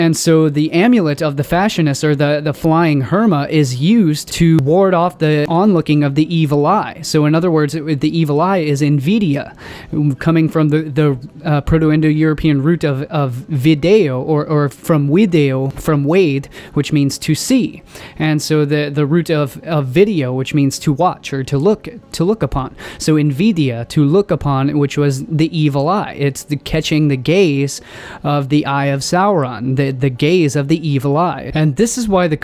And so the amulet of the fascinus, or the flying herma, is used to ward off the onlooking of the evil eye. So in other words, the evil eye is invidia, coming from the Proto-Indo-European root of video, or from video, from wade, which means to see. And so the root of video, which means to watch or to look upon. So invidia, to look upon, which was the evil eye. It's the catching the gaze of the eye of Sauron, the gaze of the evil eye. And this is why the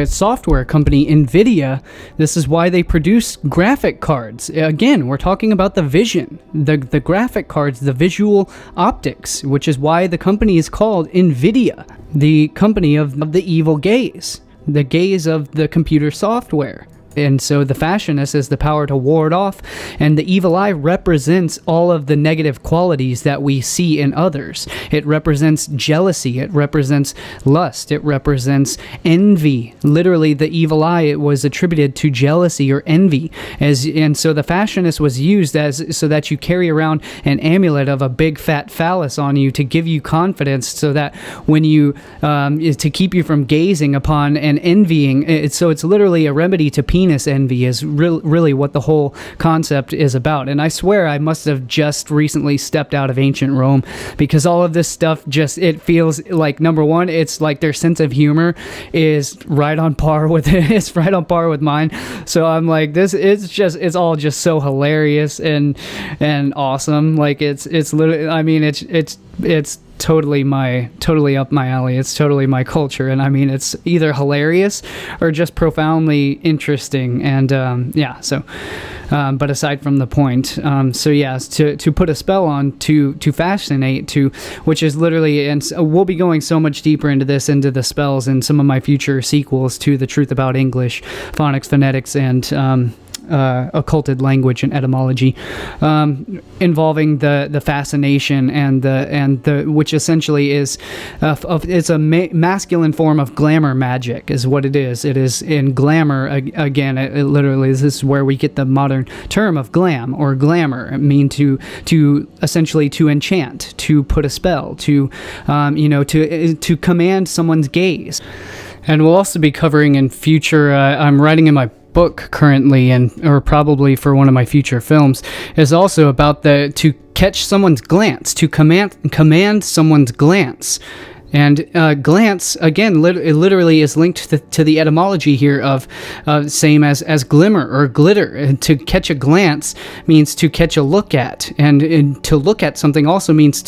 software company NVIDIA, this is why they produce graphic cards. Again, we're talking about the vision, the graphic cards, the visual optics, which is why the company is called NVIDIA, the company of the evil gaze, the gaze of the computer software. And so the fascinus is the power to ward off, and the evil eye represents all of the negative qualities that we see in others. It represents jealousy, it represents lust, it represents envy. Literally, the evil eye, it was attributed to jealousy or envy. And so the fascinus was used so that you carry around an amulet of a big fat phallus on you to give you confidence, so that when you, to keep you from gazing upon and envying. So it's literally a remedy to penis envy, is really what the whole concept is about. And I swear I must have just recently stepped out of ancient Rome, because all of this stuff it feels like, number one, it's like their sense of humor is right on par with it's right on par with mine. So I'm like, it's all just so hilarious and awesome. Like it's literally, I mean, it's totally up my alley. It's totally my culture, and I mean, it's either hilarious or just profoundly interesting. And but aside from the point, to put a spell on, to fascinate, which is literally, and we'll be going so much deeper into the spells in some of my future sequels to The Truth About English, Phonics, Phonetics, and occulted language and etymology, involving the fascination and the which essentially is it's a masculine form of glamour magic, is what it is. It is in glamour, again, it literally, this is where we get the modern term of glam or glamour. It mean to essentially to enchant, to put a spell, to command someone's gaze. And we'll also be covering in future, I'm writing in my book currently, or probably for one of my future films, is also about to catch someone's glance, to command someone's glance. And glance, again, literally is linked to the etymology here of same as glimmer or glitter. And to catch a glance means to catch a look at, and to look at something also means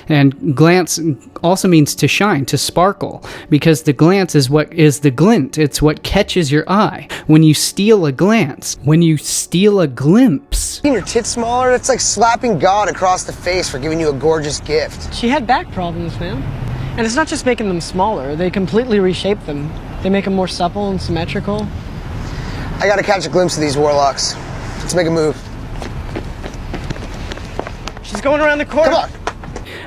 and glance also means to shine, to sparkle, because the glance is what is the glint. It's what catches your eye. When you steal a glance, when you steal a glimpse. Your tits smaller? It's like slapping God across the face for giving you a gorgeous gift. She had back problems, man. And it's not just making them smaller, they completely reshape them. They make them more supple and symmetrical. I gotta catch a glimpse of these warlocks. Let's make a move. She's going around the corner. Come on.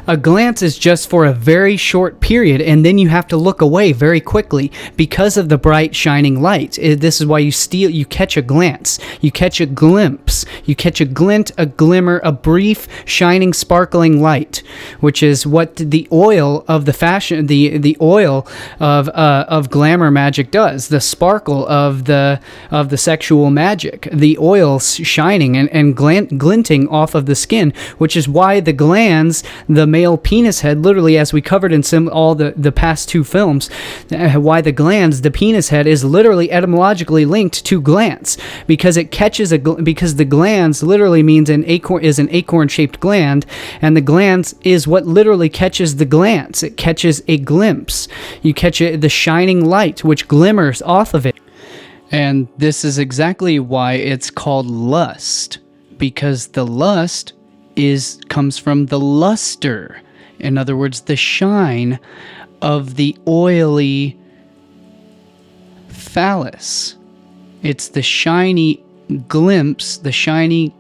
A glance is just for a very short period, and then you have to look away very quickly because of the bright shining light. This is why you catch a glance, you catch a glimpse, you catch a glint, a glimmer, a brief shining sparkling light, which is what the oil of the oil of glamour magic does. The sparkle of the sexual magic, the oil shining and glinting off of the skin, which is why the glands, the male penis head, literally, as we covered in all the past two films, why the glands, the penis head, is literally etymologically linked to glance, because it catches because the glands literally means an acorn shaped gland, and the glance is what literally catches the glance. It catches a glimpse. You catch the shining light which glimmers off of it. And this is exactly why it's called lust, because the lust comes from the luster. In other words, the shine of the oily phallus. It's the shiny glimpse, the shiny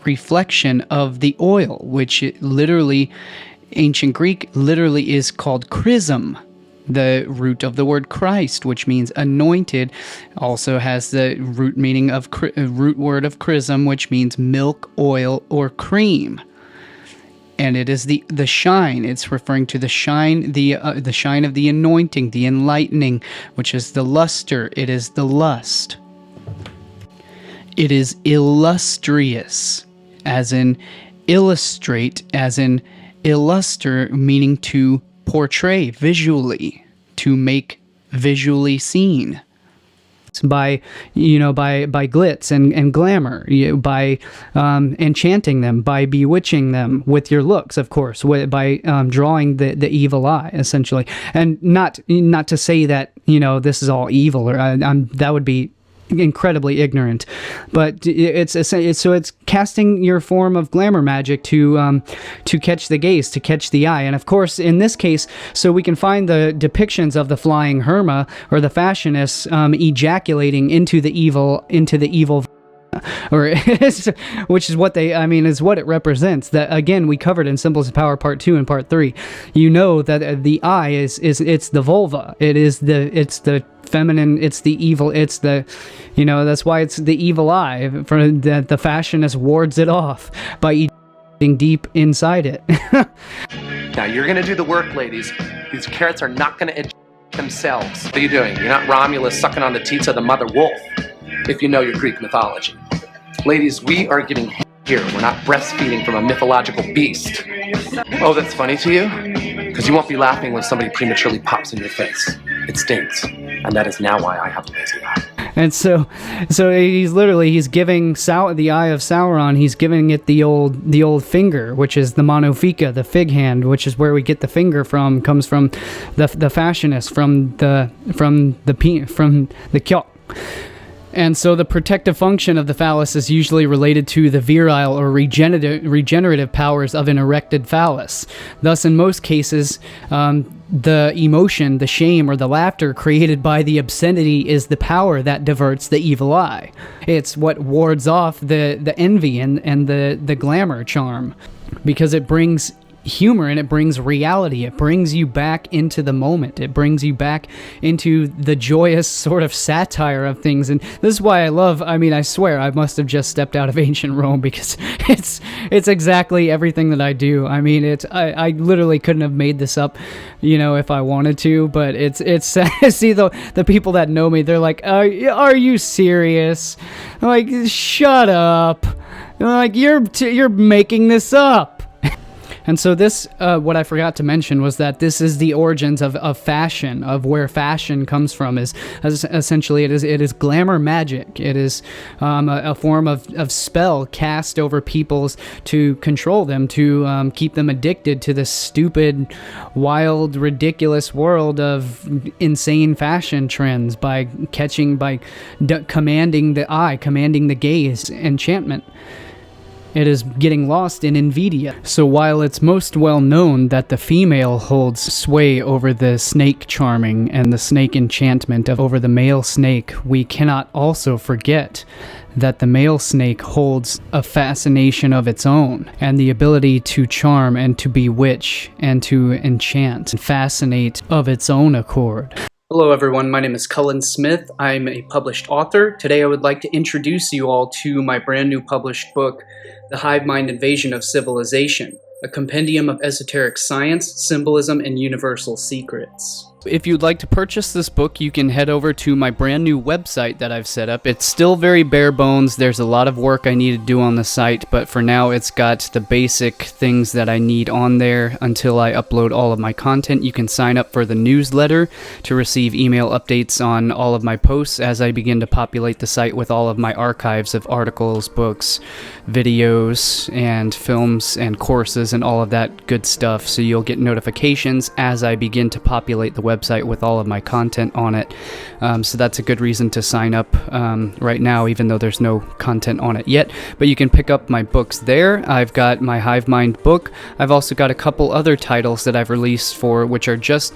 reflection of the oil, which literally, ancient Greek, literally is called chrism. The root of the word Christ, which means anointed, also has the root meaning of root word of chrism, which means milk, oil, or cream. and it is the shine. It's referring to the shine, the shine of the anointing, the enlightening, which is the luster. It is the lust. It is illustrious, as in illustrate, as in illuster, meaning to portray visually, to make visually seen. By glitz and glamour, by enchanting them, by bewitching them with your looks, of course, by drawing the evil eye, essentially. And not to say that this is all evil, or that would be incredibly ignorant, but it's casting your form of glamour magic to catch the gaze, to catch the eye. And of course, in this case, so we can find the depictions of the flying herma or the fascinus ejaculating into the evil or which is what is what it represents. That again, we covered in Symbols of Power Part 2 and Part 3. That the eye is it's the vulva. It's the feminine. It's the evil. It's the that's why it's the evil eye. For the fascinus wards it off by ejaculating deep inside it. Now you're gonna do the work, ladies. These carrots are not gonna eject themselves. What are you doing? You're not Romulus sucking on the teats of the mother wolf, if you know your Greek mythology. Ladies, we are getting here. We're not breastfeeding from a mythological beast. Oh, that's funny to you? Because you won't be laughing when somebody prematurely pops in your face. It stings. And that is now why I have a lazy eye. And so he's giving the eye of Sauron. He's giving it the old finger, which is the monopheka, the fig hand, which is where we get the finger from. Comes from the fascinus, from the kyok. And so the protective function of the phallus is usually related to the virile or regenerative powers of an erected phallus. Thus, in most cases, the emotion, the shame, or the laughter created by the obscenity is the power that diverts the evil eye. It's what wards off the envy and the glamour charm, because it brings humor and it brings reality. It brings you back into the moment. It brings you back into the joyous sort of satire of things. And this is why I swear I must have just stepped out of ancient Rome, because it's exactly everything that I do. I literally couldn't have made this up, if I wanted to, but it's see, the people that know me, they're like, are you serious? I'm like, shut up. I'm like, you're making this up. And so this, what I forgot to mention was that this is the origins of fashion, of where fashion comes from. Is essentially it is glamour magic. It is a form of spell cast over peoples to control them, to keep them addicted to this stupid, wild, ridiculous world of insane fashion trends by commanding the eye, commanding the gaze, enchantment. It is getting lost in Nvidia. So while it's most well known that the female holds sway over the snake charming and the snake enchantment over the male snake, we cannot also forget that the male snake holds a fascination of its own and the ability to charm and to bewitch and to enchant and fascinate of its own accord. Hello everyone, my name is Cullen Smith. I'm a published author. Today I would like to introduce you all to my brand new published book, The Hive Mind Invasion of Civilization, a compendium of esoteric science, symbolism, and universal secrets. If you'd like to purchase this book, you can head over to my brand new website that I've set up. It's still very bare bones. There's a lot of work I need to do on the site, but for now it's got the basic things that I need on there until I upload all of my content. You can sign up for the newsletter to receive email updates on all of my posts as I begin to populate the site with all of my archives of articles, books, videos, and films and courses and all of that good stuff. So you'll get notifications as I begin to populate the website with all of my content on it. So that's a good reason to sign up right now, even though there's no content on it yet. But you can pick up my books there. I've got my Hive Mind book. I've also got a couple other titles that I've released which are just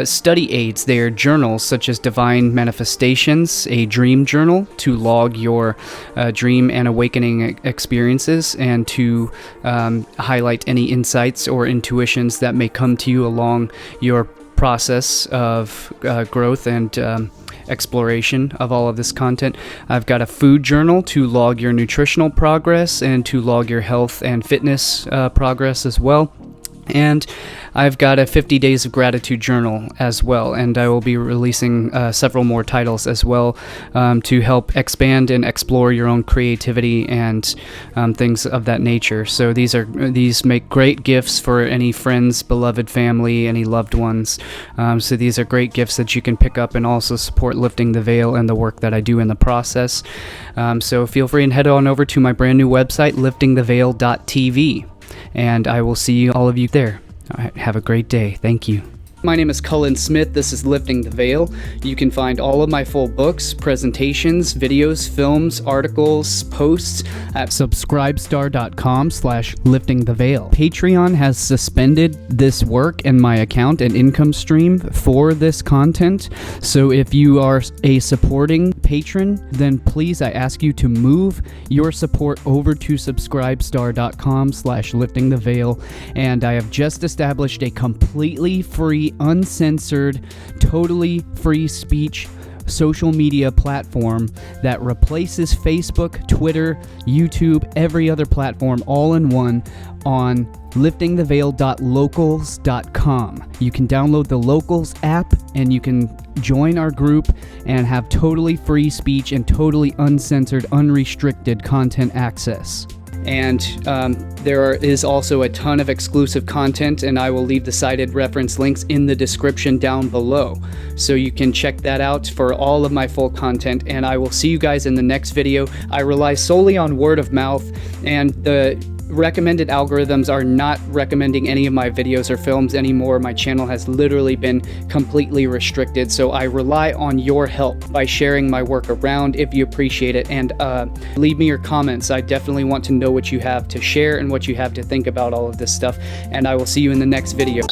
study aids. They are journals such as Divine Manifestations, a dream journal to log your dream and awakening experiences and to highlight any insights or intuitions that may come to you along your process of growth and exploration of all of this content. I've got a food journal to log your nutritional progress and to log your health and fitness progress as well. And I've got a 50 Days of Gratitude journal as well, and I will be releasing several more titles as well to help expand and explore your own creativity and things of that nature. So these make great gifts for any friends, beloved family, any loved ones. So these are great gifts that you can pick up and also support Lifting the Veil and the work that I do in the process. So feel free and head on over to my brand new website, liftingtheveil.tv. And I will see all of you there. All right, have a great day. Thank you. My name is Cullen Smith. This is Lifting the Veil. You can find all of my full books, presentations, videos, films, articles, posts at subscribestar.com/liftingtheveil. Patreon has suspended this work and my account and income stream for this content. So if you are a supporting patron, then please, I ask you to move your support over to subscribestar.com/liftingtheveil. And I have just established a completely free, uncensored, totally free speech social media platform that replaces Facebook, Twitter, YouTube, every other platform all in one on liftingtheveil.locals.com. You can download the Locals app and you can join our group and have totally free speech and totally uncensored, unrestricted content access. And there is also a ton of exclusive content, and I will leave the cited reference links in the description down below. So you can check that out for all of my full content, and I will see you guys in the next video. I rely solely on word of mouth, and the recommended algorithms are not recommending any of my videos or films anymore. My channel has literally been completely restricted, so I rely on your help by sharing my work around if you appreciate it, and leave me your comments. I definitely want to know what you have to share and what you have to think about all of this stuff, and I will see you in the next video.